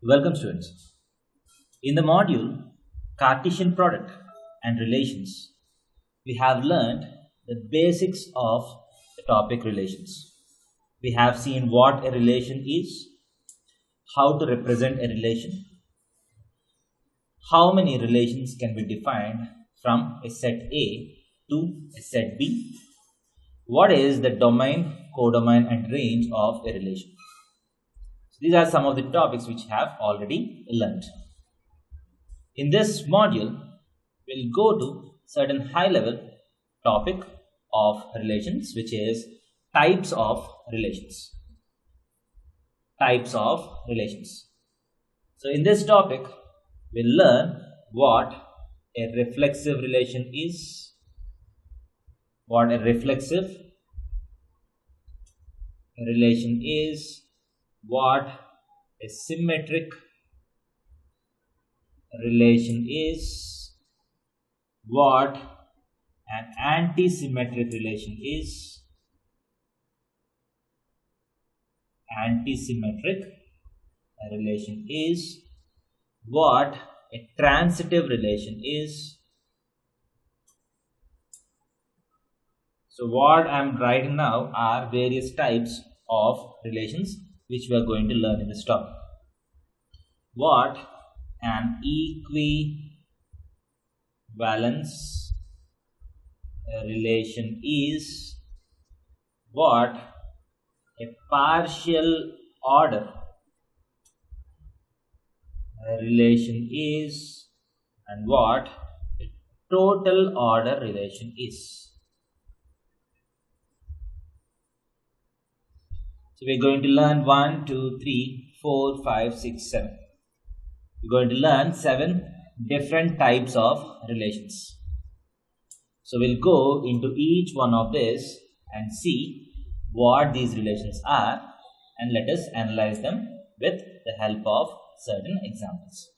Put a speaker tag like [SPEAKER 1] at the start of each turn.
[SPEAKER 1] Welcome students. In the module Cartesian product and relations, we have learned the basics of the topic relations. We have seen what a relation is, how to represent a relation, how many relations can be defined from a set A to a set B, what is the domain, codomain and range of a relation. These are some of the topics which I have already learned. In this module, we'll go to certain high-level topic of relations, which is types of relations. Types of relations. So in this topic, we'll learn what a reflexive relation is, what a reflexive relation is, what a symmetric relation is, what an anti-symmetric relation is, what a transitive relation is. So what I am writing now are various types of relations which we are going to learn in this topic. What an equivalence relation is, what a partial order relation is, and what a total order relation is. So we're going to learn 1, 2, 3, 4, 5, 6, 7. We're going to learn 7 different types of relations. So we'll go into each one of this and see what these relations are, and let us analyze them with the help of certain examples.